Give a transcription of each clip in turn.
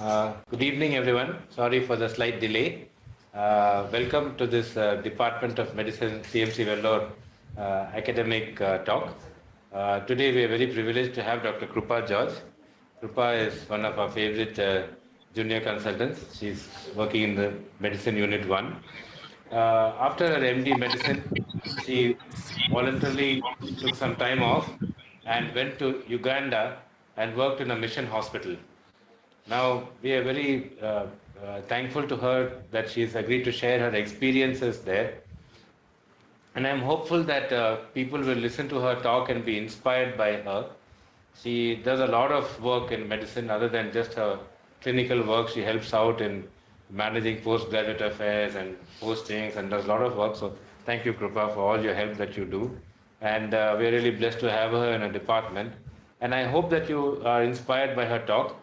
Good evening, everyone. Sorry for the slight delay. Welcome to this Department of Medicine CMC Vellore academic talk. Today, we are very privileged to have Dr. Krupa George. Krupa is one of our favorite junior consultants. She's working in the Medicine Unit 1. After her MD Medicine, she voluntarily took some time off and went to Uganda and worked in a mission hospital. Now, we are very thankful to her that she's agreed to share her experiences there. And I'm hopeful that people will listen to her talk and be inspired by her. She does a lot of work in medicine other than just her clinical work. She helps out in managing postgraduate affairs and postings and does a lot of work. So, thank you, Krupa, for all your help that you do. And we're really blessed to have her in a department. And I hope that you are inspired by her talk.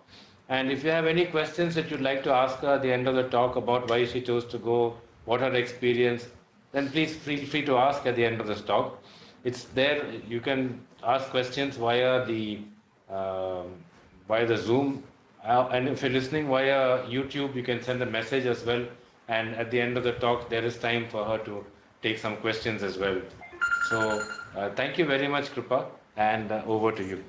And if you have any questions that you'd like to ask her at the end of the talk about why she chose to go, what her experience, then please feel free to ask at the end of this talk. It's there. You can ask questions via the Zoom, and if you're listening via YouTube, you can send a message as well. And at the end of the talk, there is time for her to take some questions as well. So thank you very much, Krupa, and over to you.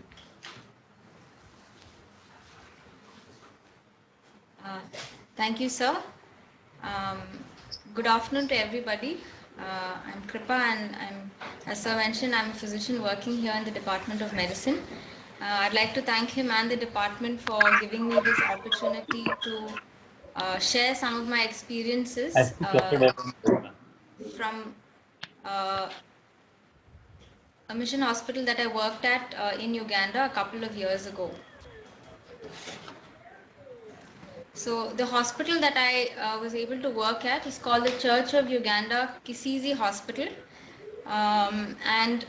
Thank you, sir. Good afternoon to everybody. I'm Kripa, and as sir mentioned, I'm a physician working here in the Department of Medicine. I'd like to thank him and the department for giving me this opportunity to share some of my experiences from a mission hospital that I worked at in Uganda a couple of years ago. So the hospital that I was able to work at is called the Church of Uganda Kisizi Hospital. And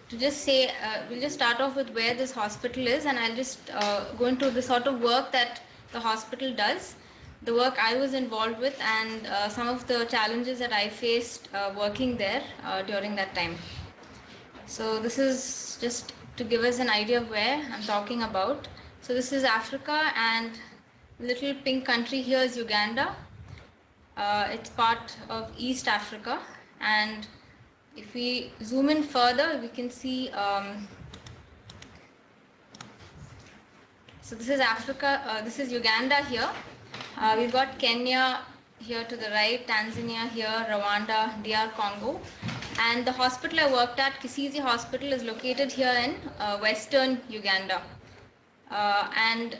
to just say, we'll just start off with where this hospital is, and I'll just go into the sort of work that the hospital does, the work I was involved with, and some of the challenges that I faced working there during that time. So this is just to give us an idea of where I'm talking about. So this is Africa, and little pink country here is Uganda. It's part of East Africa, and if we zoom in further, we can see. So this is Africa. This is Uganda here. We've got Kenya here to the right, Tanzania here, Rwanda, DR Congo, and the hospital I worked at, Kisizi Hospital, is located here in western Uganda, and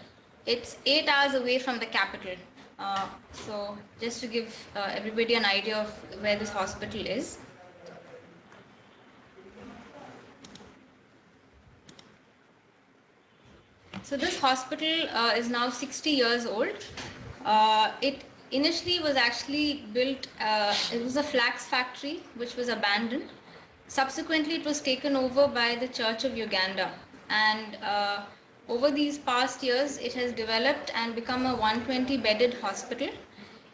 it's 8 hours away from the capital. So just to give everybody an idea of where this hospital is. So this hospital is now 60 years old. It initially was actually built, it was a flax factory which was abandoned. Subsequently, it was taken over by the Church of Uganda, and over these past years, it has developed and become a 120-bedded hospital.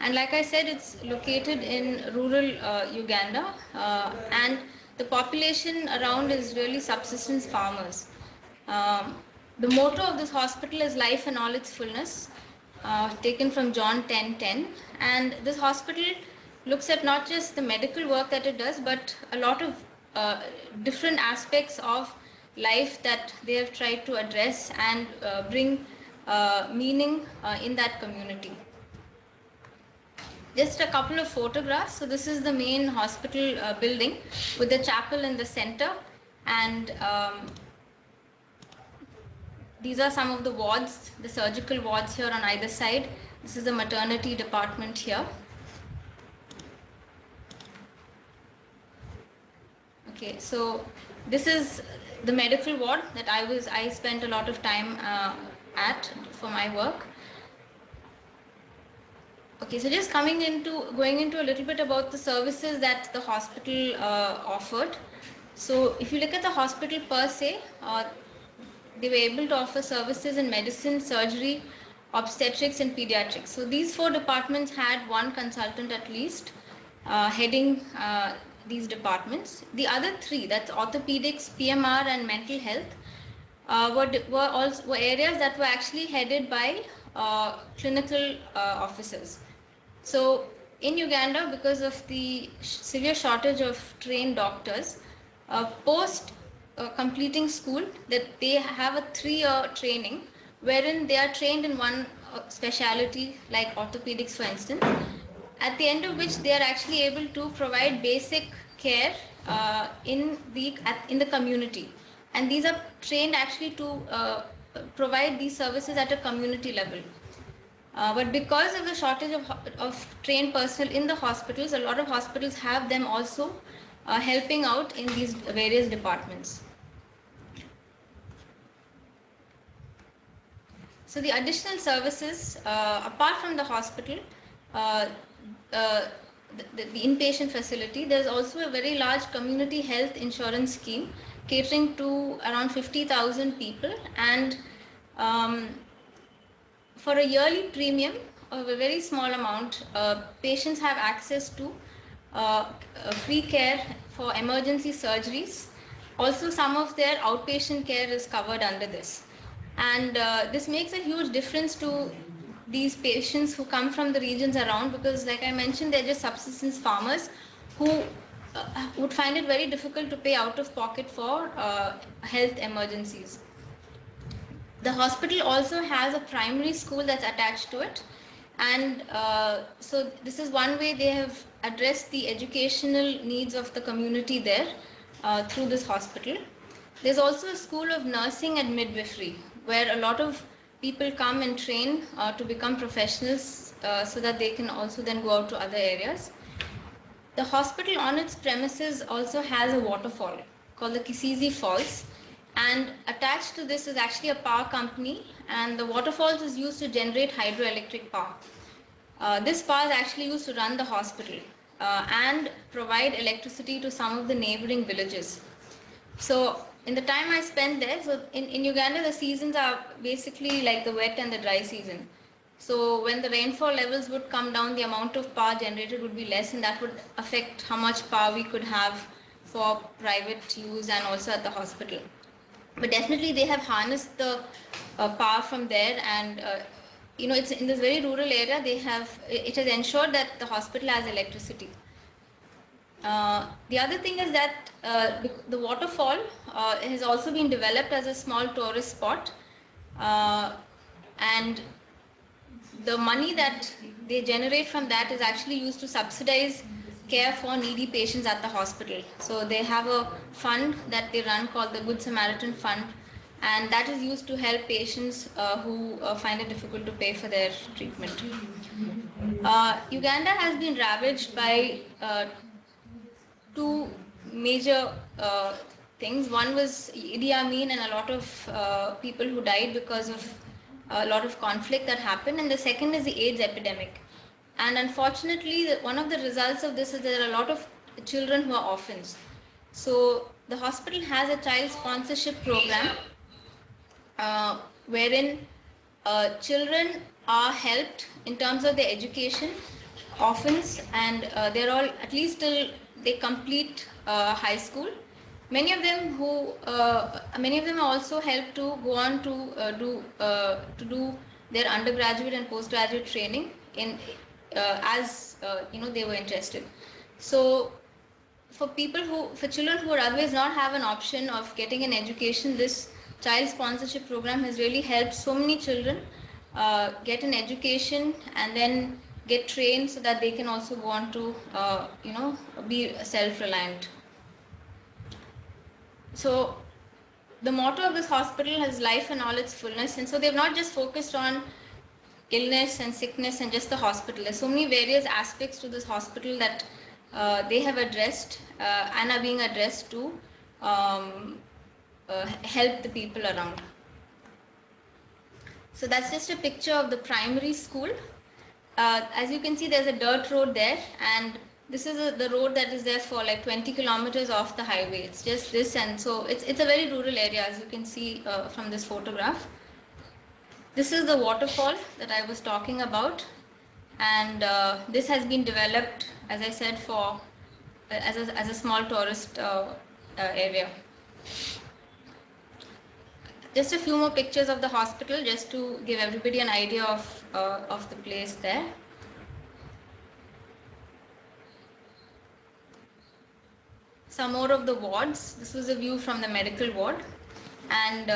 And like I said, it's located in rural Uganda, and the population around is really subsistence farmers. The motto of this hospital is life in all its fullness, taken from John 10:10. And this hospital looks at not just the medical work that it does, but a lot of different aspects of life that they have tried to address and bring meaning in that community. Just a couple of photographs. So this is the main hospital building with the chapel in the center, and these are some of the wards, the surgical wards here on either side. This is the maternity department here. Okay, so this is the medical ward that I spent a lot of time at for my work. Okay, so just going into a little bit about the services that the hospital offered. So if you look at the hospital per se, they were able to offer services in medicine, surgery, obstetrics, and pediatrics. So these 4 departments had one consultant at least heading these departments. The other 3, that's orthopedics, PMR, and mental health, were areas that were actually headed by clinical officers. So in Uganda, because of the severe shortage of trained doctors, post completing school, that they have a 3-year training wherein they are trained in one specialty like orthopedics, for instance, at the end of which they are actually able to provide basic care in the community, and these are trained actually to provide these services at a community level. But because of the shortage of trained personnel in the hospitals, a lot of hospitals have them also helping out in these various departments. So the additional services, apart from the hospital, the inpatient facility, there's also a very large community health insurance scheme catering to around 50,000 people, and for a yearly premium of a very small amount, patients have access to free care for emergency surgeries. Also, some of their outpatient care is covered under this. And this makes a huge difference to these patients who come from the regions around, because like I mentioned, they're just subsistence farmers who would find it very difficult to pay out of pocket for health emergencies. The hospital also has a primary school that's attached to it, and so this is one way they have addressed the educational needs of the community there through this hospital. There's also a school of nursing and midwifery where a lot of people come and train to become professionals so that they can also then go out to other areas. The hospital on its premises also has a waterfall called the Kisizi Falls, and attached to this is actually a power company, and the waterfalls is used to generate hydroelectric power. This power is actually used to run the hospital and provide electricity to some of the neighboring villages. So in the time I spent there, so in Uganda, the seasons are basically like the wet and the dry season. So when the rainfall levels would come down, the amount of power generated would be less, and that would affect how much power we could have for private use and also at the hospital. But definitely they have harnessed the power from there, and it's in this very rural area. It has ensured that the hospital has electricity. The other thing is that the waterfall has also been developed as a small tourist spot, and the money that they generate from that is actually used to subsidize care for needy patients at the hospital. So they have a fund that they run called the Good Samaritan Fund, and that is used to help patients who find it difficult to pay for their treatment. Uganda has been ravaged by two major things. One was Idi Amin and a lot of people who died because of a lot of conflict that happened, and the second is the AIDS epidemic. And unfortunately, one of the results of this is there are a lot of children who are orphans. So the hospital has a child sponsorship program wherein children are helped in terms of their education, orphans, and they're all at least till they complete high school. Many of them are also helped to go on to do their undergraduate and postgraduate training in as they were interested. So for children who would otherwise not have an option of getting an education, this child sponsorship program has really helped so many children get an education and then get trained so that they can also go on to be self-reliant. So the motto of this hospital is life in all its fullness, and so they've not just focused on illness and sickness and just the hospital. There's so many various aspects to this hospital that they have addressed and are being addressed to help the people around. So that's just a picture of the primary school. As you can see, there's a dirt road there, and this is the road that is there for like 20 kilometers off the highway. It's just this, and so it's a very rural area, as you can see from this photograph. This is the waterfall that I was talking about, and this has been developed, as I said, for as a small tourist area. Just a few more pictures of the hospital, just to give everybody an idea of the place there. Some more of the wards. This was a view from the medical ward, and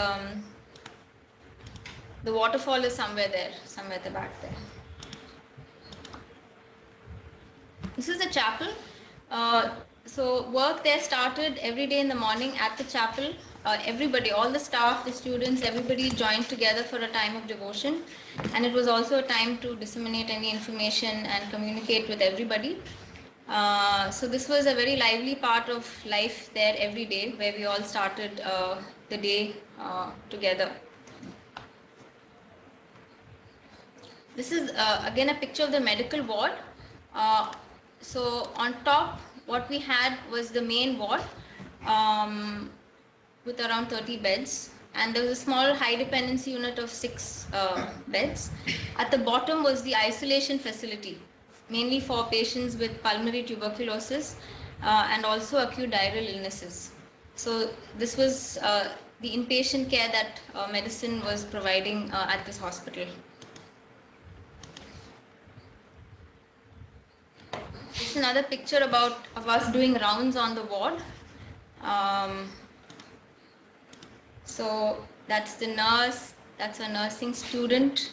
the waterfall is somewhere there, somewhere at the back there. This is the chapel. So work there started every day in the morning at the chapel. Everybody, all the staff, the students, everybody joined together for a time of devotion, and it was also a time to disseminate any information and communicate with everybody. So this was a very lively part of life there every day, where we all started the day together. This is again a picture of the medical ward. So on top, what we had was the main ward with around 30 beds, and there was a small high dependency unit of 6 beds. At the bottom was the isolation facility, mainly for patients with pulmonary tuberculosis and also acute diarrheal illnesses. So this was the inpatient care that medicine was providing at this hospital. This is another picture of us doing rounds on the ward. So that's the nurse, that's a nursing student,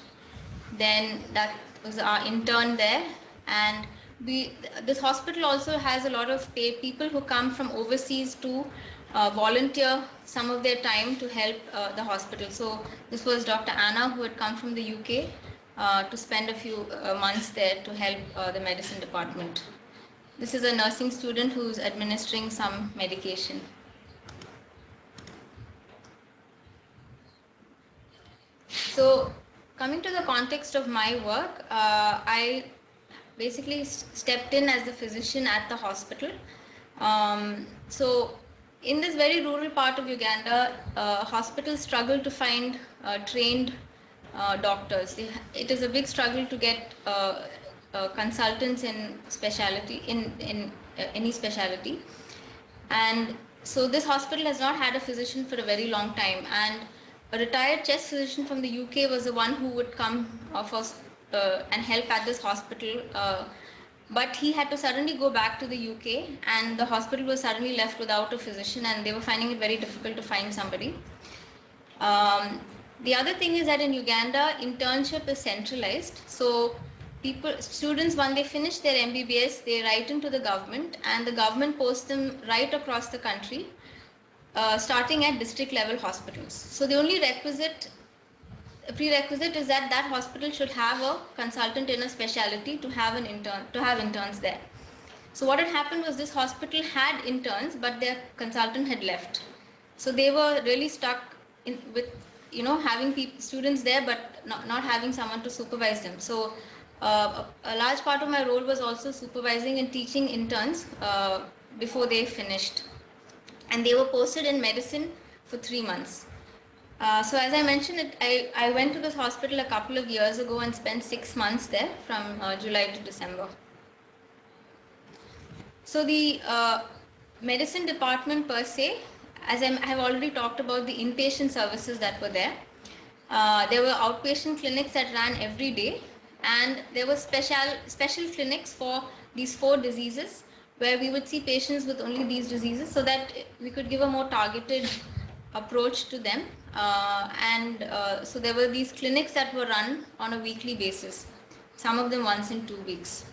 then that was our intern there, and this hospital also has a lot of people who come from overseas to volunteer some of their time to help the hospital. So this was Dr. Anna, who had come from the UK to spend a few months there to help the medicine department. This is a nursing student who's administering some medication. So coming to the context of my work, I basically stepped in as the physician at the hospital. So in this very rural part of Uganda, hospitals struggle to find trained doctors. It is a big struggle to get consultants in specialty, in any specialty. And so this hospital has not had a physician for a very long time, and a retired chest physician from the UK was the one who would come first and help at this hospital, but he had to suddenly go back to the UK, and the hospital was suddenly left without a physician, and they were finding it very difficult to find somebody. The other thing is that in Uganda, internship is centralized. So students, when they finish their MBBS, they write into the government, and the government posts them right across the country, starting at district level hospitals. So the only prerequisite is that that hospital should have a consultant in a specialty to have interns there. So what had happened was this hospital had interns, but their consultant had left. So they were really stuck with having students there, but not having someone to supervise them. So a large part of my role was also supervising and teaching interns before they finished, and they were posted in medicine for 3 months. So as I mentioned, I went to this hospital a couple of years ago and spent 6 months there from July to December. So the medicine department per se, as I have already talked about the inpatient services that were there. There were outpatient clinics that ran every day, and there were special clinics for these 4 diseases, where we would see patients with only these diseases, so that we could give a more targeted approach to them. So there were these clinics that were run on a weekly basis, some of them once in 2 weeks.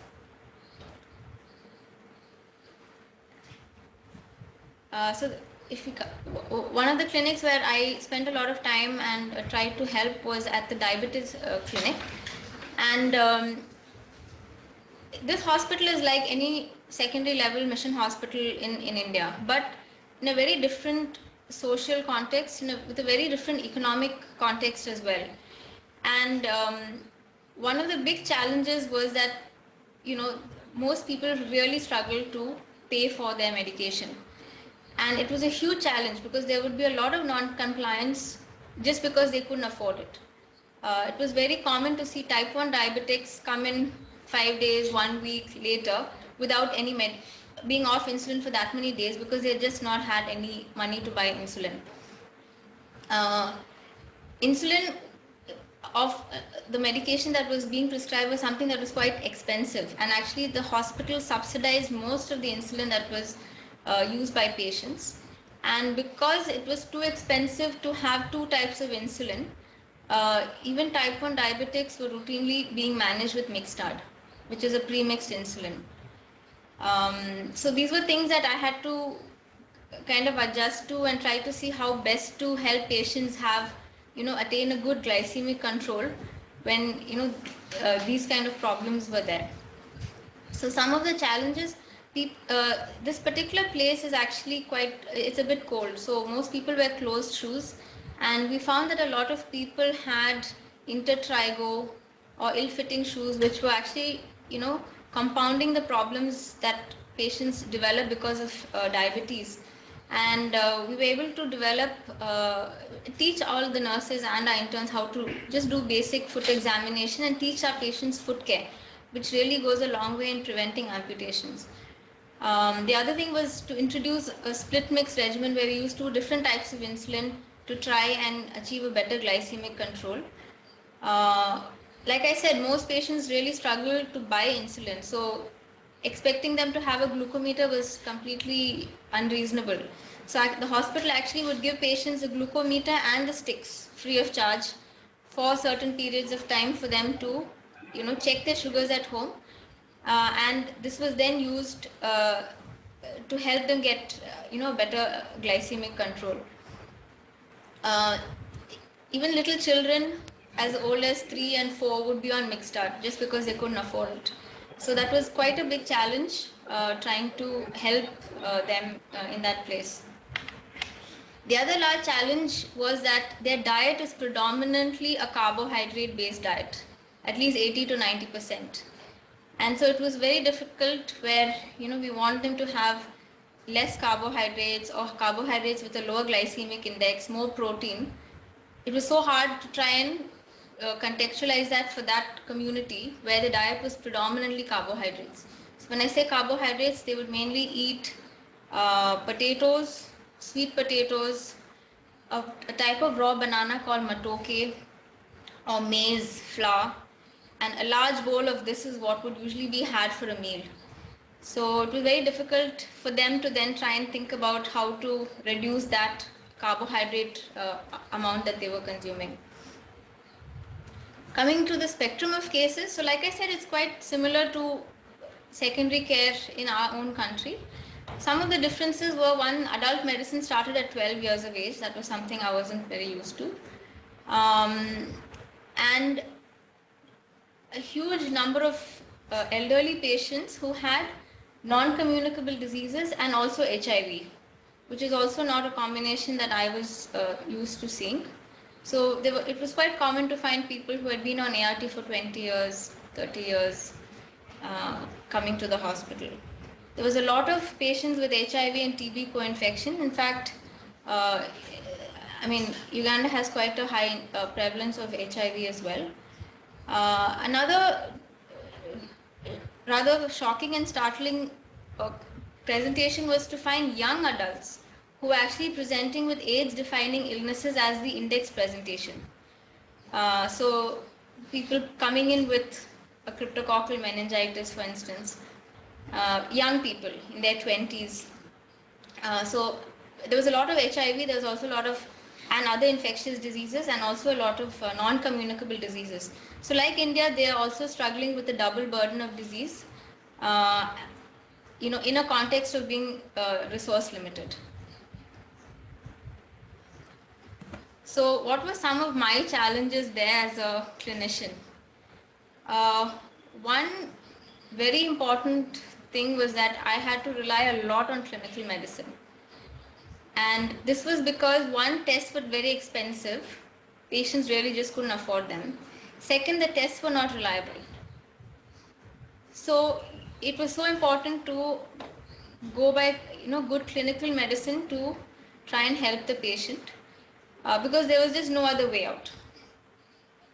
One of the clinics where I spent a lot of time and tried to help was at the diabetes clinic, and this hospital is like any secondary level mission hospital in India, but in a very different social context, with a very different economic context as well. And one of the big challenges was that most people really struggle to pay for their medication. And it was a huge challenge because there would be a lot of non-compliance just because they couldn't afford it. It was very common to see type 1 diabetics come in 5 days, 1 week later without any being off insulin for that many days because they had just not had any money to buy insulin. insulin of the medication that was being prescribed was something that was quite expensive, and actually the hospital subsidized most of the insulin that was used by patients. And because it was too expensive to have two types of insulin, even type 1 diabetics were routinely being managed with Mixtard, which is a pre-mixed insulin. So these were things that I had to kind of adjust to and try to see how best to help patients have, attain a good glycemic control when, these kind of problems were there. So some of the challenges, this particular place is actually it's a bit cold. So most people wear closed shoes, and we found that a lot of people had intertrigo or ill-fitting shoes, which were actually, compounding the problems that patients develop because of diabetes. And we were able to teach all the nurses and our interns how to just do basic foot examination and teach our patients foot care, which really goes a long way in preventing amputations. The other thing was to introduce a split mix regimen where we use two different types of insulin to try and achieve a better glycemic control. Like I said, most patients really struggle to buy insulin, so expecting them to have a glucometer was completely unreasonable. So the hospital actually would give patients a glucometer and the sticks free of charge for certain periods of time for them to, check their sugars at home. And this was then used to help them get, better glycemic control. Even little children as old as 3 and 4 would be on Mixtard just because they couldn't afford it. So that was quite a big challenge, trying to help them in that place. The other large challenge was that their diet is predominantly a carbohydrate-based diet, at least 80 to 90%. And so it was very difficult where, we want them to have less carbohydrates or carbohydrates with a lower glycemic index, more protein. It was so hard to try and contextualize that for that community where the diet was predominantly carbohydrates. So when I say carbohydrates, they would mainly eat potatoes, sweet potatoes, a type of raw banana called matoke, or maize flour, and a large bowl of this is what would usually be had for a meal. So it was very difficult for them to then try and think about how to reduce that carbohydrate amount that they were consuming. Coming to the spectrum of cases, so like I said, it's quite similar to secondary care in our own country. Some of the differences were, one, adult medicine started at 12 years of age. That was something I wasn't very used to. And a huge number of elderly patients who had non-communicable diseases and also HIV, which is also not a combination that I was used to seeing. So it was quite common to find people who had been on ART for 20 years, 30 years, coming to the hospital. There was a lot of patients with HIV and TB co-infection. In fact, Uganda has quite a high prevalence of HIV as well. Another rather shocking and startling presentation was to find young adults who were actually presenting with AIDS-defining illnesses as the index presentation. So people coming in with a cryptococcal meningitis, for instance, young people in their 20s. So there was a lot of HIV, there was also a lot of and other infectious diseases, and also a lot of non-communicable diseases. So like India, they are also struggling with the double burden of disease, in a context of being resource limited. So what were some of my challenges there as a clinician? One very important thing was that I had to rely a lot on clinical medicine. And this was because, one, tests were very expensive. Patients really just couldn't afford them. Second, the tests were not reliable. So it was so important to go by, good clinical medicine to try and help the patient, because there was just no other way out.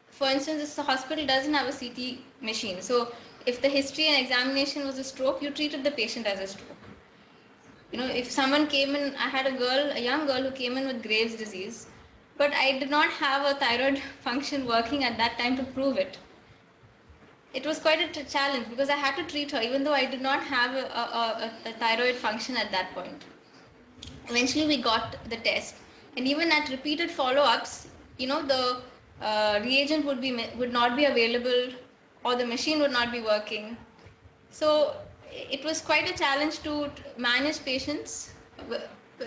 For instance, if the hospital doesn't have a CT machine, so if the history and examination was a stroke, you treated the patient as a stroke. If someone came in, I had a young girl who came in with Graves' disease, but I did not have a thyroid function working at that time to prove it. It was quite a challenge because I had to treat her even though I did not have a thyroid function at that point. Eventually we got the test, and even at repeated follow-ups, the reagent would not be available, or the machine would not be working. So it was quite a challenge to manage patients,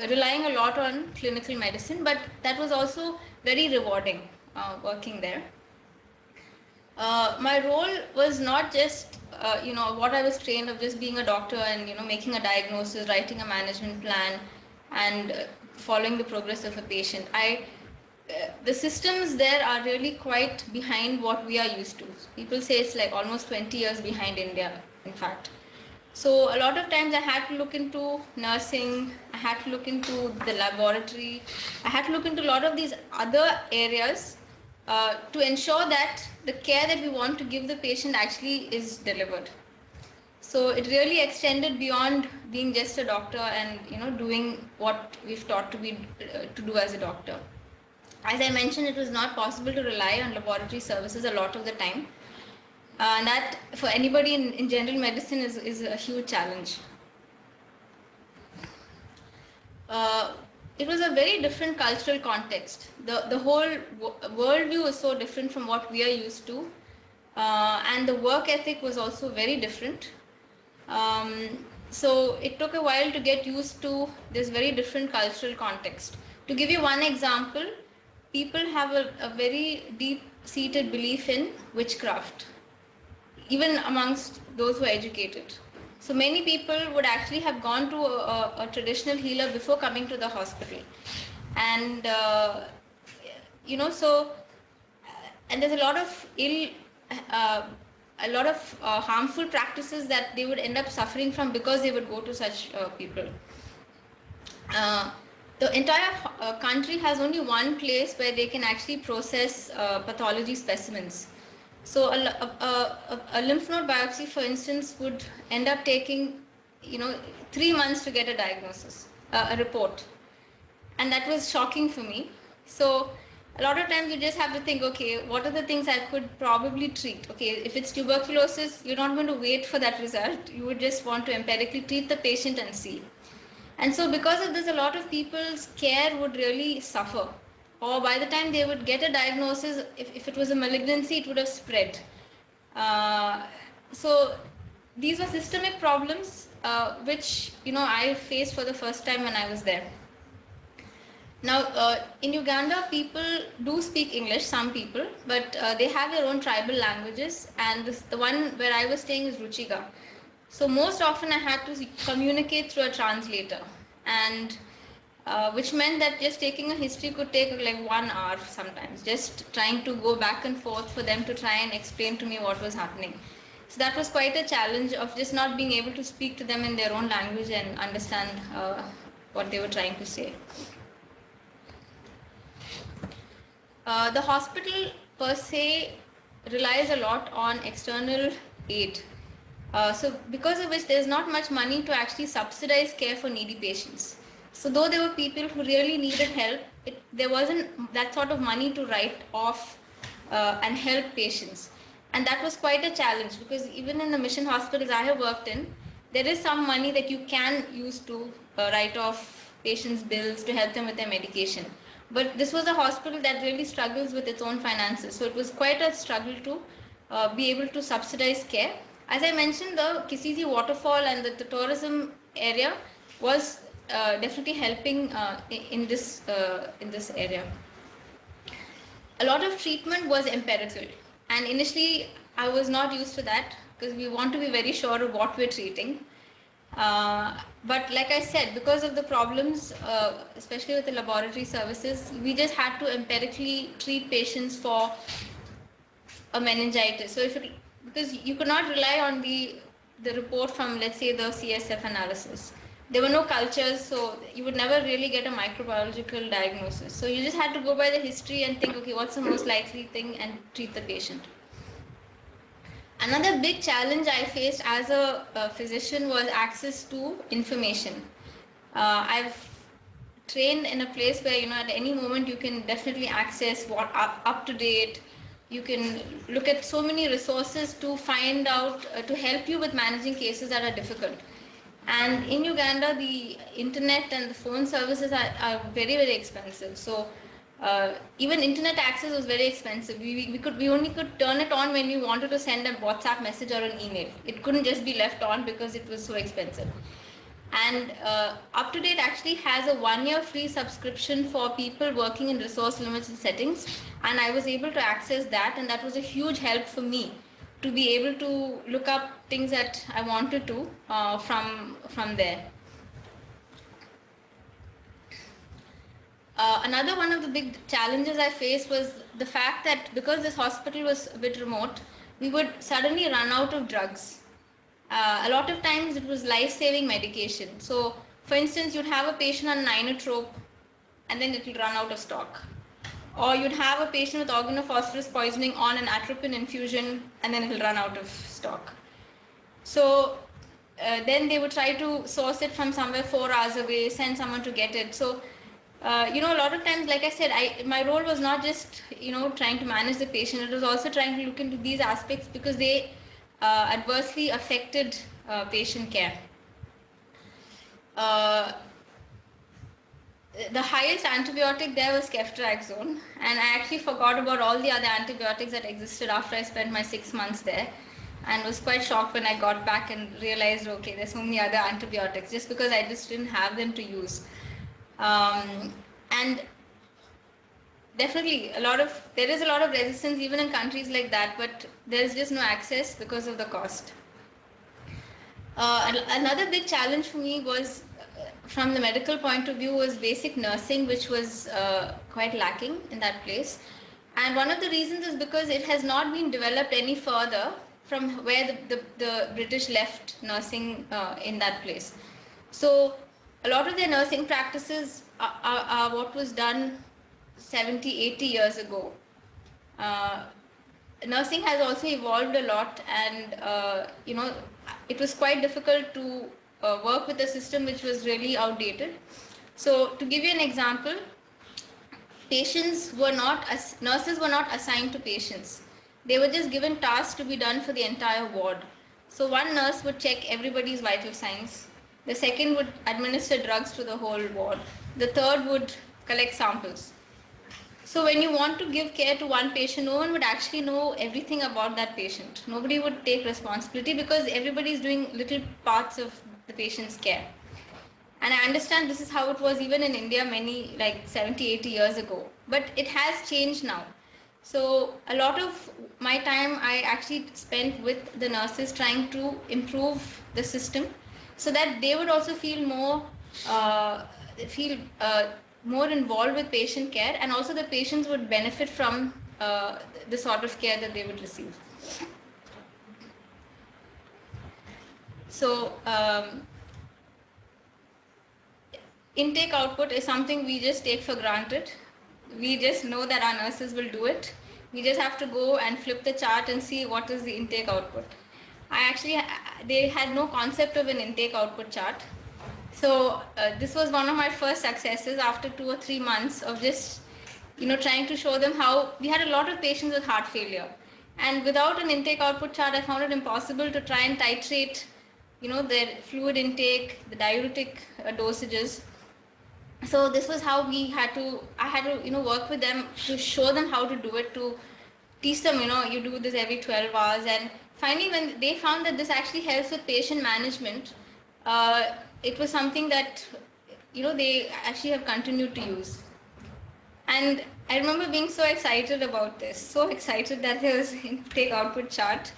relying a lot on clinical medicine, but that was also very rewarding working there. My role was not just what I was trained of, just being a doctor and making a diagnosis, writing a management plan, and following the progress of a patient. The systems there are really quite behind what we are used to. People say it's like almost 20 years behind India, in fact. So a lot of times I had to look into nursing, I had to look into the laboratory, I had to look into a lot of these other areas to ensure that the care that we want to give the patient actually is delivered. So it really extended beyond being just a doctor and doing what we've taught to do as a doctor. As I mentioned, it was not possible to rely on laboratory services a lot of the time. And that for anybody in general medicine is a huge challenge. It was a very different cultural context. The whole worldview was so different from what we are used to, and the work ethic was also very different. So it took a while to get used to this very different cultural context. To give you one example, people have a very deep-seated belief in witchcraft, even amongst those who are educated. So many people would actually have gone to a traditional healer before coming to the hospital. And, and there's a lot of harmful practices that they would end up suffering from because they would go to such people. The entire country has only one place where they can actually process pathology specimens. So a lymph node biopsy, for instance, would end up taking 3 months to get a diagnosis, a report. And that was shocking for me. So a lot of times you just have to think, okay, what are the things I could probably treat? Okay, if it's tuberculosis, you're not going to wait for that result. You would just want to empirically treat the patient and see. And so because of this, a lot of people's care would really suffer. Or by the time they would get a diagnosis, if it was a malignancy, it would have spread. So these were systemic problems which I faced for the first time when I was there. Now in Uganda, people do speak English, some people, but they have their own tribal languages, and the one where I was staying is Ruchiga. So most often I had to communicate through a translator, and which meant that just taking a history could take like 1 hour sometimes, just trying to go back and forth for them to try and explain to me what was happening. So that was quite a challenge of just not being able to speak to them in their own language and understand what they were trying to say. The hospital per se relies a lot on external aid. So because of which there's not much money to actually subsidize care for needy patients. So though there were people who really needed help, there wasn't that sort of money to write off and help patients. And that was quite a challenge, because even in the mission hospitals I have worked in, there is some money that you can use to write off patients' bills to help them with their medication. But this was a hospital that really struggles with its own finances. So it was quite a struggle to be able to subsidize care. As I mentioned, the Kisizi waterfall and the tourism area was definitely helping in this area. A lot of treatment was empirical, and initially I was not used to that because we want to be very sure of what we're treating. But like I said, because of the problems, especially with the laboratory services, we just had to empirically treat patients for a meningitis. So because you could not rely on the report from, let's say, the CSF analysis. There were no cultures, so you would never really get a microbiological diagnosis. So you just had to go by the history and think, okay, what's the most likely thing, and treat the patient. Another big challenge I faced as a physician was access to information. I've trained in a place where, at any moment you can definitely access what up to date. You can look at so many resources to find out, to help you with managing cases that are difficult. And in Uganda, the internet and the phone services are very, very expensive. So even internet access was very expensive. We only could turn it on when we wanted to send a WhatsApp message or an email. It couldn't just be left on because it was so expensive. And UpToDate actually has a 1-year free subscription for people working in resource limited settings, and I was able to access that, and that was a huge help for me to be able to look up things that I wanted to from there. Another one of the big challenges I faced was the fact that because this hospital was a bit remote, we would suddenly run out of drugs. A lot of times it was life-saving medication. So, for instance, you'd have a patient on inotrope and then it will run out of stock. Or you'd have a patient with organophosphorus poisoning on an atropine infusion and then it will run out of stock. So, then they would try to source it from somewhere 4 hours away, send someone to get it. So, a lot of times, like I said, my role was not just, trying to manage the patient. It was also trying to look into these aspects because they adversely affected patient care. The highest antibiotic there was ceftriaxone, and I actually forgot about all the other antibiotics that existed after I spent my 6 months there, and was quite shocked when I got back and realized, okay, there's so many other antibiotics, just because I just didn't have them to use. And definitely there is a lot of resistance even in countries like that, but there is just no access because of the cost. Another big challenge for me was, from the medical point of view, was basic nursing, which was quite lacking in that place. And one of the reasons is because it has not been developed any further from where the British left nursing in that place. So a lot of their nursing practices are what was done 70, 80 years ago. Nursing has also evolved a lot, and it was quite difficult to work with a system which was really outdated. So to give you an example, nurses were not assigned to patients. They were just given tasks to be done for the entire ward. So one nurse would check everybody's vital signs. The second would administer drugs to the whole ward. The third would collect samples. So when you want to give care to one patient, no one would actually know everything about that patient. Nobody would take responsibility because everybody is doing little parts of the patient's care. And I understand this is how it was even in India many, like 70, 80 years ago. But it has changed now. So a lot of my time I actually spent with the nurses trying to improve the system so that they would also feel more involved with patient care, and also the patients would benefit from the sort of care that they would receive. So intake output is something we just take for granted. We just know that our nurses will do it. We just have to go and flip the chart and see what is the intake output. They had no concept of an intake output chart. So this was one of my first successes after 2 or 3 months of just, trying to show them how we had a lot of patients with heart failure. And without an intake output chart, I found it impossible to try and titrate, their fluid intake, the diuretic dosages. So this was how I had to, work with them to show them how to do it, to teach them, you do this every 12 hours. And finally, when they found that this actually helps with patient management, it was something that, they actually have continued to use. And I remember being so excited about this, so excited that there was an intake output chart.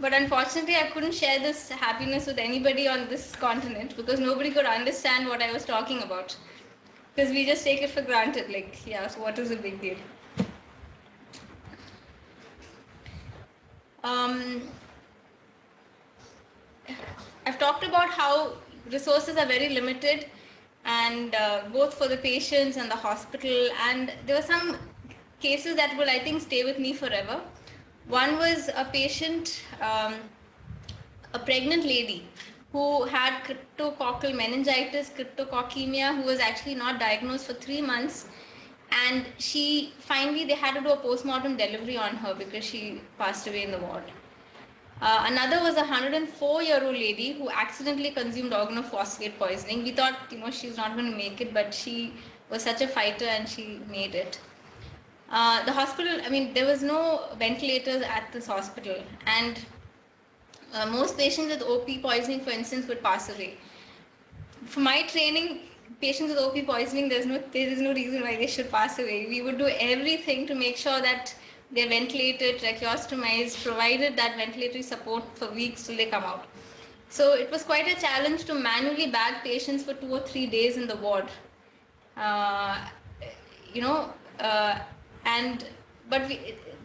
But unfortunately, I couldn't share this happiness with anybody on this continent because nobody could understand what I was talking about. Because we just take it for granted, like, yeah, so what is the big deal? I've talked about how resources are very limited, and both for the patients and the hospital, and there were some cases that will, I think, stay with me forever. One was a patient, a pregnant lady who had cryptococcal meningitis, cryptococcemia, who was actually not diagnosed for 3 months. And they had to do a postmortem delivery on her because she passed away in the ward. Another was a 104-year-old lady who accidentally consumed organophosphate poisoning. We thought, she's not going to make it, but she was such a fighter and she made it. The hospital, there was no ventilators at this hospital, and most patients with OP poisoning, for instance, would pass away. For my training, patients with OP poisoning, there is no reason why they should pass away. We would do everything to make sure that they're ventilated, tracheostomized, provided that ventilatory support for weeks till they come out. So it was quite a challenge to manually bag patients for 2 or 3 days in the ward.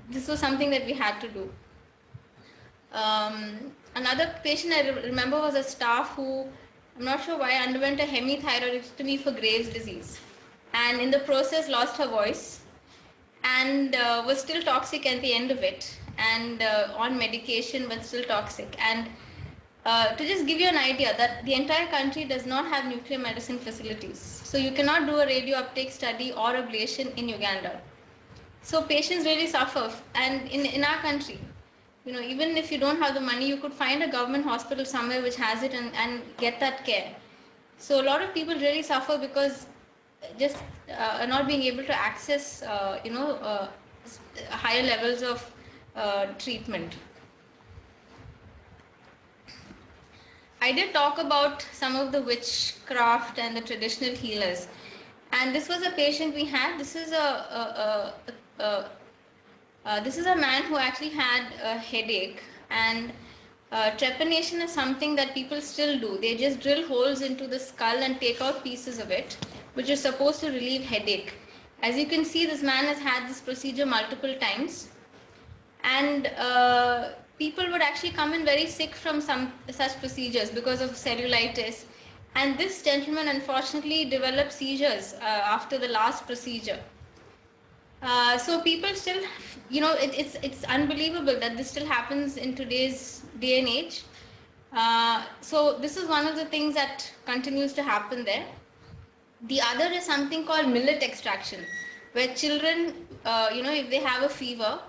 This was something that we had to do. Another patient I remember was a staff who, I'm not sure why, underwent a hemithyroidectomy for Graves' disease, and in the process lost her voice, and was still toxic at the end of it, and on medication but still toxic. And to just give you an idea that the entire country does not have nuclear medicine facilities, so you cannot do a radio uptake study or ablation in Uganda. So patients really suffer, and in our country, even if you don't have the money, you could find a government hospital somewhere which has it and get that care. So a lot of people really suffer because just not being able to access, higher levels of treatment. I did talk about some of the witchcraft and the traditional healers, and this was a patient we had. This is a man who actually had a headache, and trepanation is something that people still do. They just drill holes into the skull and take out pieces of it, which is supposed to relieve headache. As you can see, this man has had this procedure multiple times, and people would actually come in very sick from some such procedures because of cellulitis. And this gentleman unfortunately developed seizures after the last procedure. So people still, it's unbelievable that this still happens in today's day and age. So this is one of the things that continues to happen there. The other is something called millet extraction, where children, if they have a fever,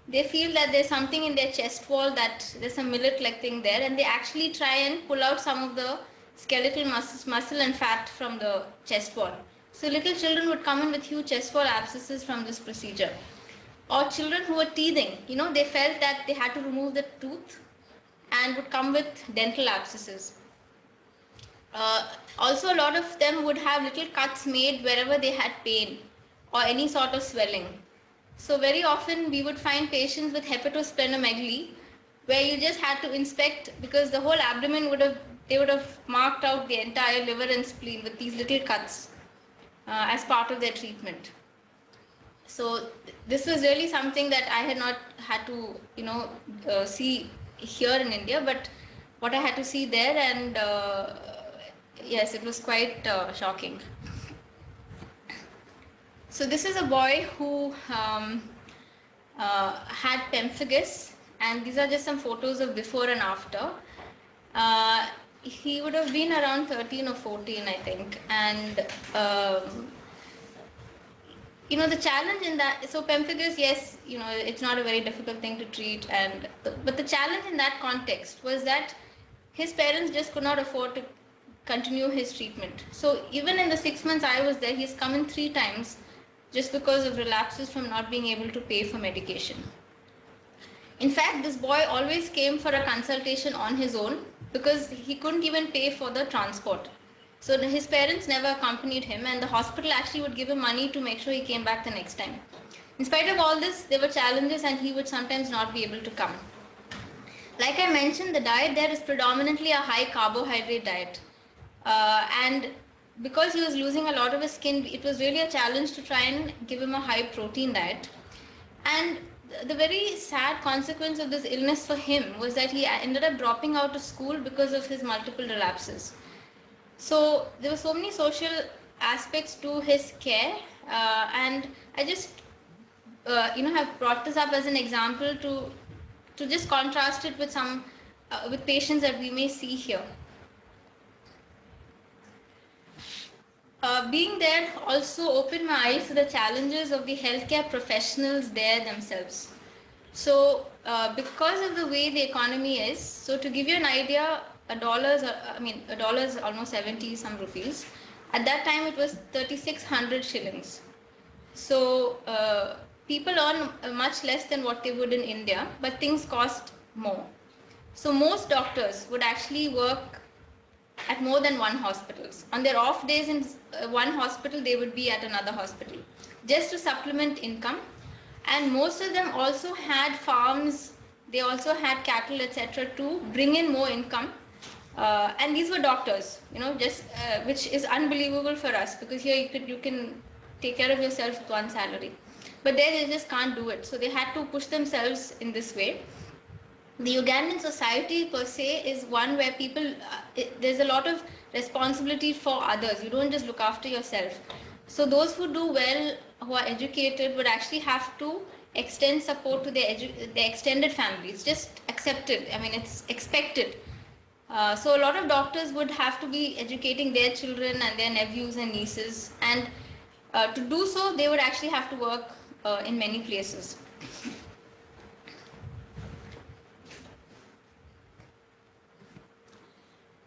they feel that there's something in their chest wall, that there's a millet-like thing there, and they actually try and pull out some of the skeletal muscle and fat from the chest wall. So little children would come in with huge chest wall abscesses from this procedure. Or children who were teething, they felt that they had to remove the tooth and would come with dental abscesses. Also, a lot of them would have little cuts made wherever they had pain or any sort of swelling. So very often we would find patients with hepatosplenomegaly, where you just had to inspect, because the whole abdomen they would have marked out the entire liver and spleen with these little cuts as part of their treatment. So this was really something that I had not had to, see here in India, but what I had to see there, and yes, it was quite shocking. So this is a boy who had pemphigus, and these are just some photos of before and after. He would have been around 13 or 14, I think, and the challenge in that, so pemphigus, yes, it's not a very difficult thing to treat, but the challenge in that context was that his parents just could not afford to continue his treatment. So even in the 6 months I was there, he's come in 3 times just because of relapses from not being able to pay for medication. In fact, this boy always came for a consultation on his own because he couldn't even pay for the transport. So his parents never accompanied him, and the hospital actually would give him money to make sure he came back the next time. In spite of all this, there were challenges, and he would sometimes not be able to come. Like I mentioned, the diet there is predominantly a high carbohydrate diet. And because he was losing a lot of his skin, it was really a challenge to try and give him a high protein diet. And the very sad consequence of this illness for him was that he ended up dropping out of school because of his multiple relapses. So there were so many social aspects to his care, and I just have brought this up as an example to just contrast it with some with patients that we may see here. being there also opened my eyes to the challenges of the healthcare professionals there themselves. So, because of the way the economy is, so to give you an idea, a dollar is almost 70 some rupees. At that time, it was 3,600 shillings. So, people earn much less than what they would in India, but things cost more. So, most doctors would actually work at more than one hospitals. On their off days in one hospital, they would be at another hospital just to supplement income. And most of them also had farms, they also had cattle, etc., to bring in more income. And these were doctors, just which is unbelievable for us, because here you can take care of yourself with one salary, but there they just can't do it. So they had to push themselves in this way. The Ugandan society per se is one where people, there's a lot of responsibility for others. You don't just look after yourself. So those who do well, who are educated, would actually have to extend support to their extended families. Just accepted. I mean, it's expected. So a lot of doctors would have to be educating their children and their nephews and nieces, and to do so, they would actually have to work in many places.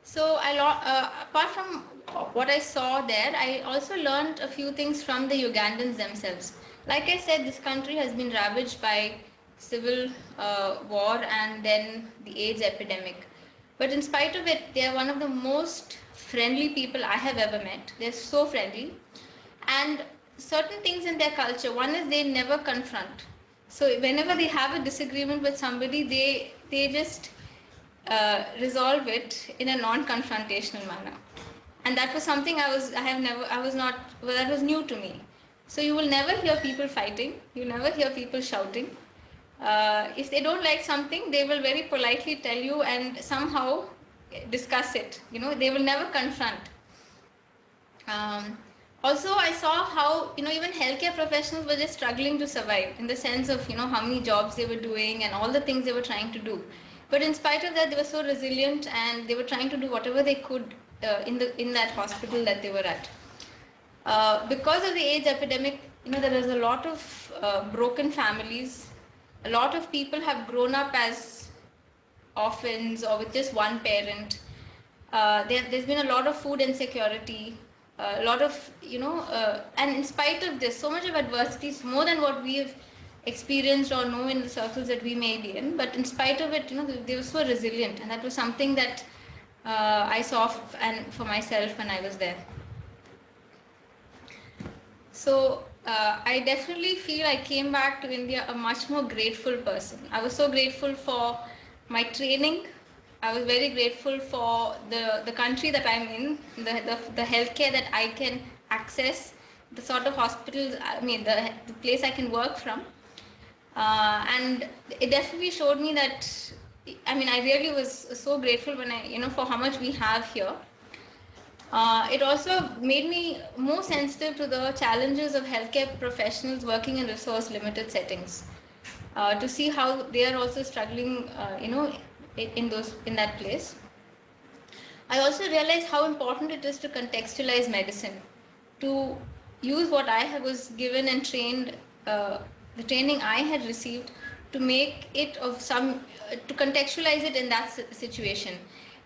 So apart from what I saw there, I also learned a few things from the Ugandans themselves. Like I said, this country has been ravaged by civil war and then the AIDS epidemic. But in spite of it, they are one of the most friendly people I have ever met. They're so friendly. And certain things in their culture, one is they never confront. So whenever they have a disagreement with somebody, they just resolve it in a non-confrontational manner. And that was something that was new to me. So you will never hear people fighting, you never hear people shouting. If they don't like something, they will very politely tell you and somehow discuss it. They will never confront. Also, I saw how, even healthcare professionals were just struggling to survive, in the sense of, how many jobs they were doing and all the things they were trying to do. But in spite of that, they were so resilient and they were trying to do whatever they could in that hospital that they were at. Because of the AIDS epidemic, there is a lot of broken families. A lot of people have grown up as orphans or with just one parent. There's been a lot of food insecurity, a lot of, and in spite of this, so much of adversities, more than what we've experienced or know in the circles that we may be in, but in spite of it, they were so resilient, and that was something that I saw for myself when I was there. So I definitely feel I came back to India a much more grateful person. I was so grateful for my training. I was very grateful for the country that I'm in, the healthcare that I can access, the sort of hospitals, the place I can work from. And it definitely showed me that, I really was so grateful when for how much we have here. It also made me more sensitive to the challenges of healthcare professionals working in resource limited settings, to see how they are also struggling, in that place. I also realized how important it is to contextualize medicine, to use what I was given and trained, the training I had received, to make it of to contextualize it in that situation.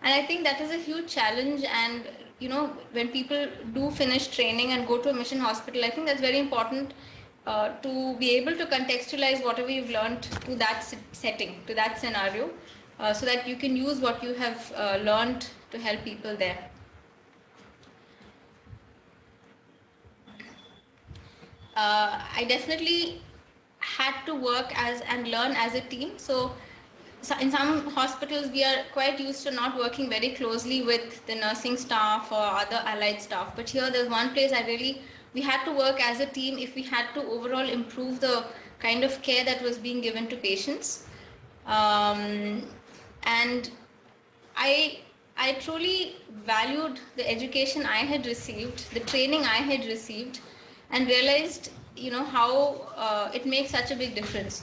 And I think that is a huge challenge. And when people do finish training and go to a mission hospital, I think that's very important, to be able to contextualize whatever you've learned to that setting, to that scenario, so that you can use what you have learned to help people there. I definitely had to work and learn as a team. So in some hospitals, we are quite used to not working very closely with the nursing staff or other allied staff. But here, there's one place we had to work as a team if we had to overall improve the kind of care that was being given to patients. And I truly valued the education I had received, the training I had received, and realized, how it makes such a big difference.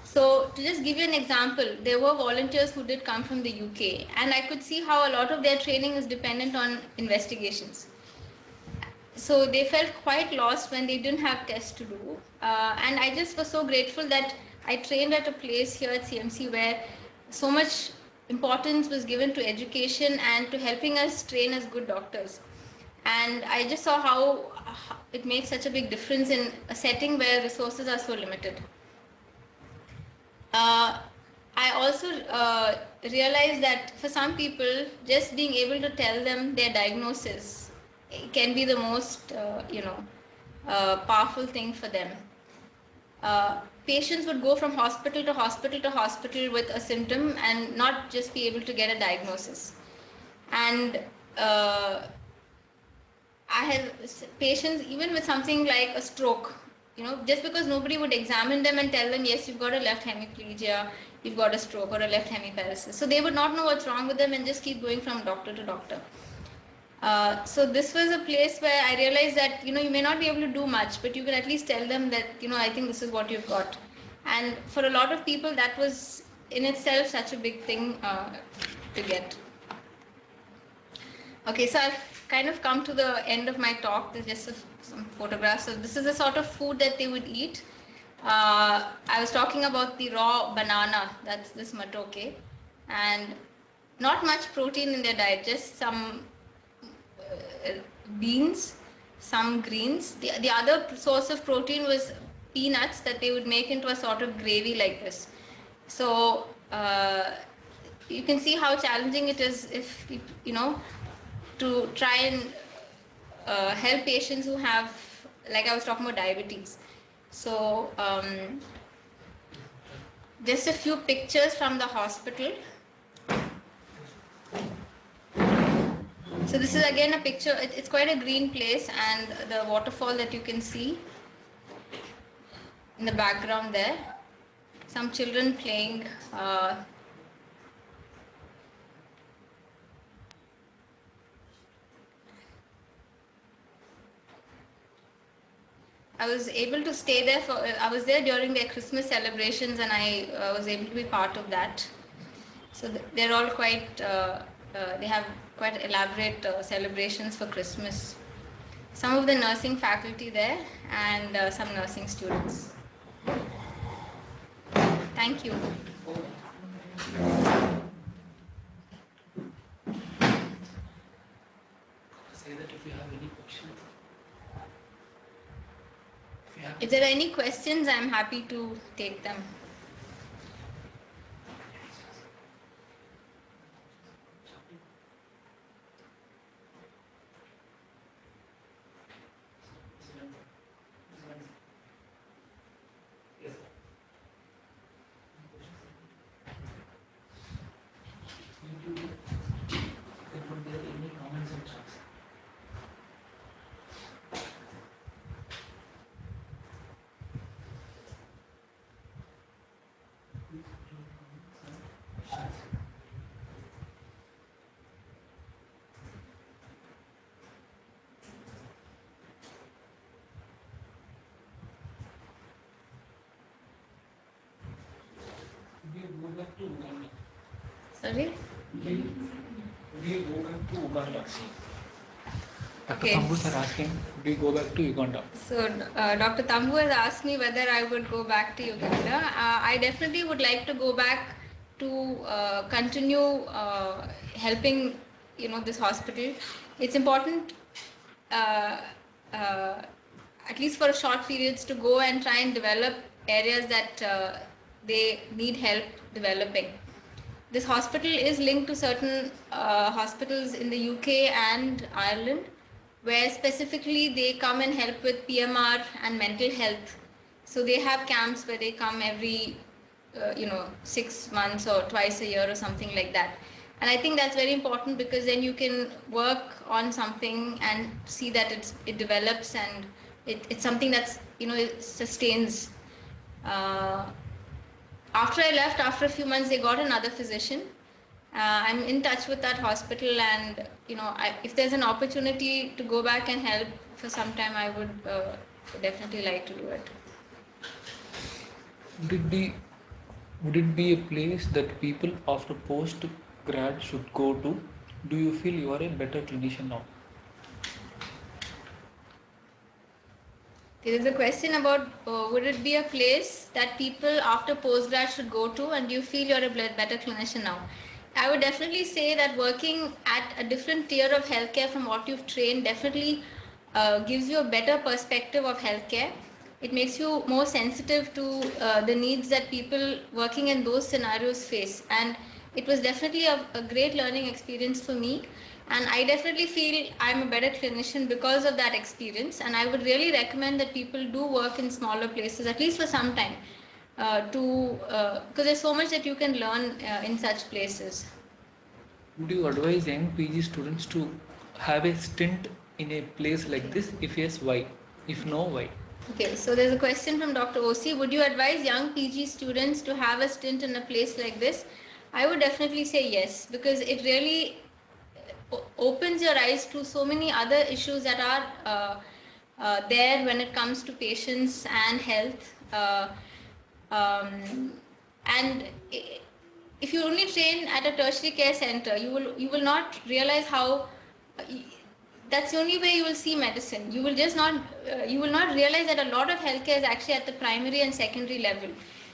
So to just give you an example, there were volunteers who did come from the UK, and I could see how a lot of their training is dependent on investigations. so they felt quite lost when they didn't have tests to do. And I just was so grateful that I trained at a place here at CMC where so much importance was given to education and to helping us train as good doctors. And I just saw how it makes such a big difference in a setting where resources are so limited. I also realized that for some people, just being able to tell them their diagnosis can be the most, powerful thing for them. Patients would go from hospital to hospital to hospital with a symptom and not just be able to get a diagnosis. And I have patients even with something like a stroke, just because nobody would examine them and tell them, yes, you've got a left hemiplegia, you've got a stroke or a left hemiparesis. So they would not know what's wrong with them and just keep going from doctor to doctor. So this was a place where I realized that, you may not be able to do much, but you can at least tell them that, I think this is what you've got. And for a lot of people, that was in itself such a big thing to get. Okay, so I've kind of come to the end of my talk. There's just some photographs. So this is the sort of food that they would eat. I was talking about the raw banana, that's this matoke, and not much protein in their diet, just some beans, some greens. The other source of protein was peanuts that they would make into a sort of gravy like this. So you can see how challenging it is if, to try and help patients who have, like I was talking about, diabetes. So just a few pictures from the hospital. So this is again a picture, it's quite a green place, and the waterfall that you can see in the background there. Some children playing. I was able to stay there I was there during their Christmas celebrations, and I was able to be part of that. So they're all quite, they have quite elaborate celebrations for Christmas. Some of the nursing faculty there and some nursing students. Thank you. Say that if you have any questions. If there are any questions, I'm happy to take them. Go back to Uganda. Sorry? We go back to Uganda. Okay. Dr. Tambu sir asking, do you go back to Uganda? So Dr. Tambu has asked me whether I would go back to Uganda. I definitely would like to go back to continue helping, this hospital. It's important, at least for a short periods, to go and try and develop areas that they need help developing. This hospital is linked to certain hospitals in the UK and Ireland, where specifically they come and help with PMR and mental health. So they have camps where they come every 6 months or twice a year or something like that. And I think that's very important, because then you can work on something and see that it develops, and it's something that's, it sustains. After I left, after a few months, they got another physician. I'm in touch with that hospital, and if there's an opportunity to go back and help for some time, I would definitely like to do it. Would it be a place that people after post-grad should go to? Do you feel you are a better clinician now? There is a question about would it be a place that people after postgrad should go to, and do you feel you're a better clinician now? I would definitely say that working at a different tier of healthcare from what you've trained definitely gives you a better perspective of healthcare. It makes you more sensitive to the needs that people working in those scenarios face. And it was definitely a great learning experience for me. And I definitely feel I'm a better clinician because of that experience. And I would really recommend that people do work in smaller places, at least for some time, because there's so much that you can learn in such places. Would you advise young PG students to have a stint in a place like this? If yes, why? If no, why? Okay, so there's a question from Dr. OC. Would you advise young PG students to have a stint in a place like this? I would definitely say yes, because it really opens your eyes to so many other issues that are there when it comes to patients and health. And if you only train at a tertiary care center, you will not realize how that's the only way you will see medicine. You will just not you will not realize that a lot of healthcare is actually at the primary and secondary level,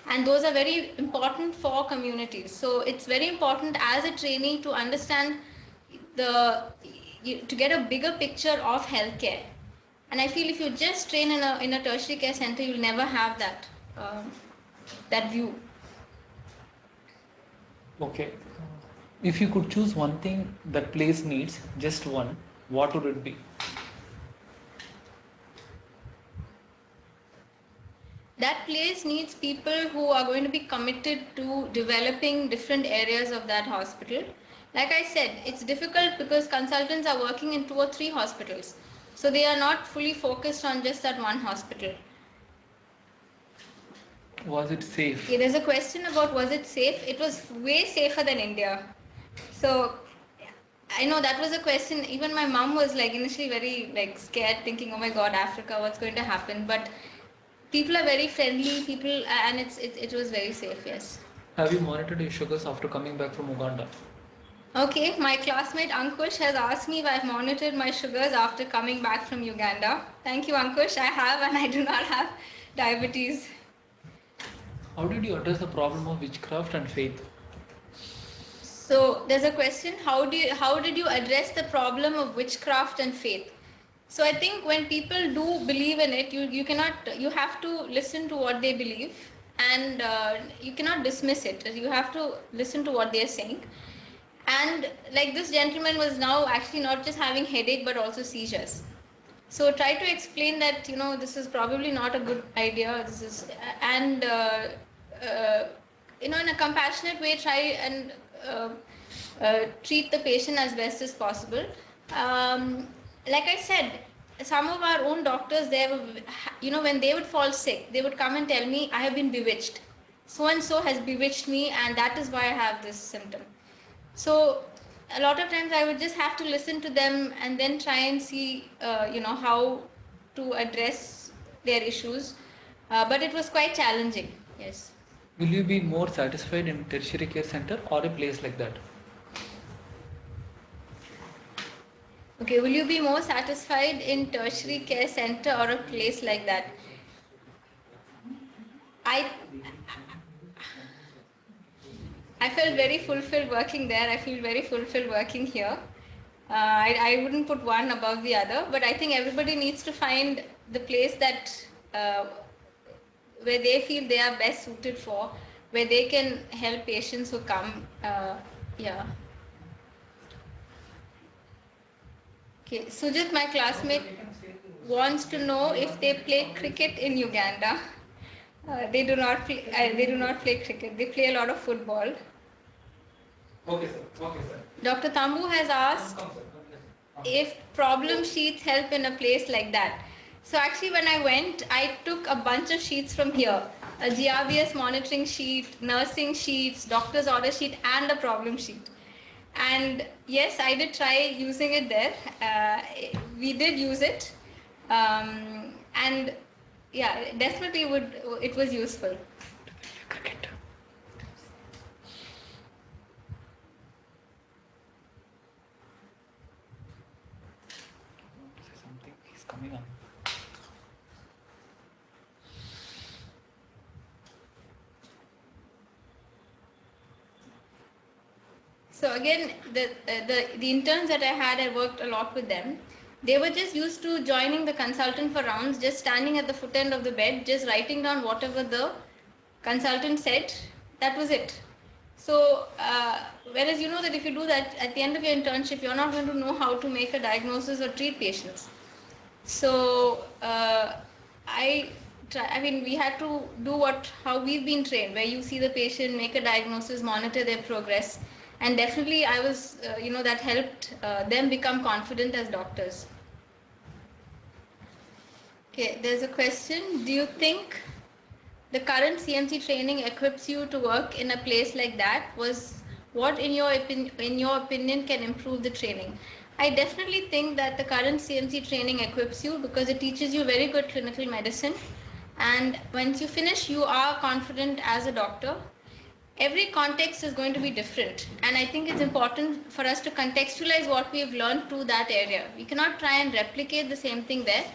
and those are very important for communities. So it's very important as a trainee to understand to get a bigger picture of healthcare. And I feel if you just train in a tertiary care center, you'll never have that view. Okay. If you could choose one thing that place needs, just one, what would it be? That place needs people who are going to be committed to developing different areas of that hospital. Like I said, it's difficult because consultants are working in 2 or 3 hospitals. So they are not fully focused on just that one hospital. Was it safe? Okay, there's a question about was it safe? It was way safer than India. So I know that was a question. Even my mom was like initially very like scared, thinking, "Oh my God, Africa, what's going to happen?" But people are very friendly. And it was very safe. Yes. Have you monitored your sugars after coming back from Uganda? Okay, my classmate Ankush has asked me if I've monitored my sugars after coming back from Uganda. Thank you, Ankush. I have, and I do not have diabetes. How did you address the problem of witchcraft and faith? So there's a question: how did you address the problem of witchcraft and faith? So I think when people do believe in it, you have to listen to what they believe, and you cannot dismiss it. You have to listen to what they are saying. And like this gentleman was now actually not just having headache but also seizures. So try to explain that this is probably not a good idea. This is and in a compassionate way try and treat the patient as best as possible. Like I said, some of our own doctors there, when they would fall sick, they would come and tell me, I have been bewitched. So and so has bewitched me, and that is why I have this symptom. So a lot of times I would just have to listen to them and then try and see, how to address their issues. But it was quite challenging. Yes. Will you be more satisfied in tertiary care center or a place like that? Okay, will you be more satisfied in tertiary care center or a place like that? I felt very fulfilled working there. I feel very fulfilled working here. I wouldn't put one above the other, but I think everybody needs to find the place that where they feel they are best suited for, where they can help patients who come. Yeah. Okay, Sujit, my classmate, wants to know if they play cricket in Uganda. They do not play. They do not play cricket. They play a lot of football. Okay, sir. Okay, sir. Dr. Tambu has asked if problem sheets help in a place like that. So actually when I went, I took a bunch of sheets from here. A GRBS monitoring sheet, nursing sheets, doctor's order sheet, and a problem sheet. And yes, I did try using it there. We did use it. And yeah, definitely it was useful. Cricket. Say something. He's coming on. So again, the interns that I had, I worked a lot with them. They were just used to joining the consultant for rounds, just standing at the foot end of the bed, just writing down whatever the consultant said. That was it. So whereas you know that if you do that at the end of your internship, you're not going to know how to make a diagnosis or treat patients. So I mean, we had to do how we've been trained, where you see the patient, make a diagnosis, monitor their progress, and definitely I was, that helped them become confident as doctors. Okay, there's a question. Do you think the current CMC training equips you to work in a place like that? What in your opinion can improve the training? I definitely think that the current CMC training equips you because it teaches you very good clinical medicine, and once you finish you are confident as a doctor. Every context is going to be different, and I think it's important for us to contextualize what we've learned to that area. We cannot try and replicate the same thing there,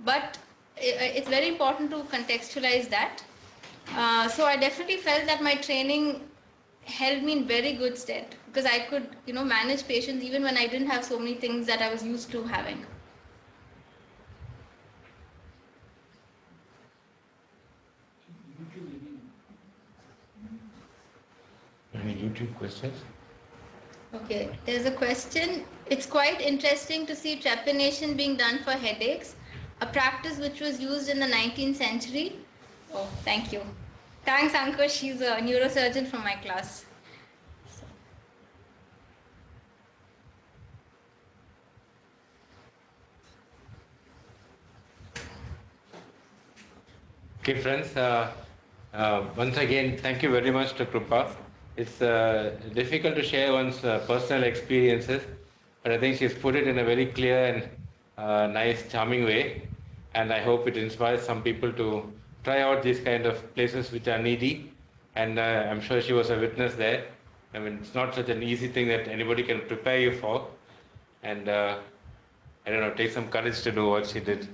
but it's very important to contextualize that. So I definitely felt that my training held me in very good stead because I could, manage patients even when I didn't have so many things that I was used to having. Any YouTube questions? Okay, there's a question. It's quite interesting to see trepanation being done for headaches, a practice which was used in the 19th century. Oh, thank you. Thanks, Ankush. He's a neurosurgeon from my class. Okay, friends, once again, thank you very much to Krupa. It's difficult to share one's personal experiences, but I think she's put it in a very clear and nice, charming way. And I hope it inspires some people to try out these kind of places which are needy. And I'm sure she was a witness there. I mean, it's not such an easy thing that anybody can prepare you for. And I don't know, take some courage to do what she did.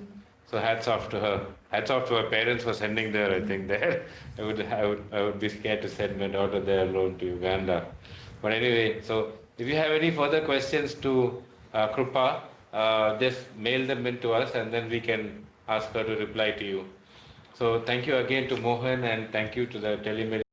So hats off to her. Hats off to her parents for sending her, I think, there. I would be scared to send my daughter there alone to Uganda. But anyway, so if you have any further questions to Krupa, just mail them in to us and then we can ask her to reply to you. So thank you again to Mohan and thank you to the telemedicine.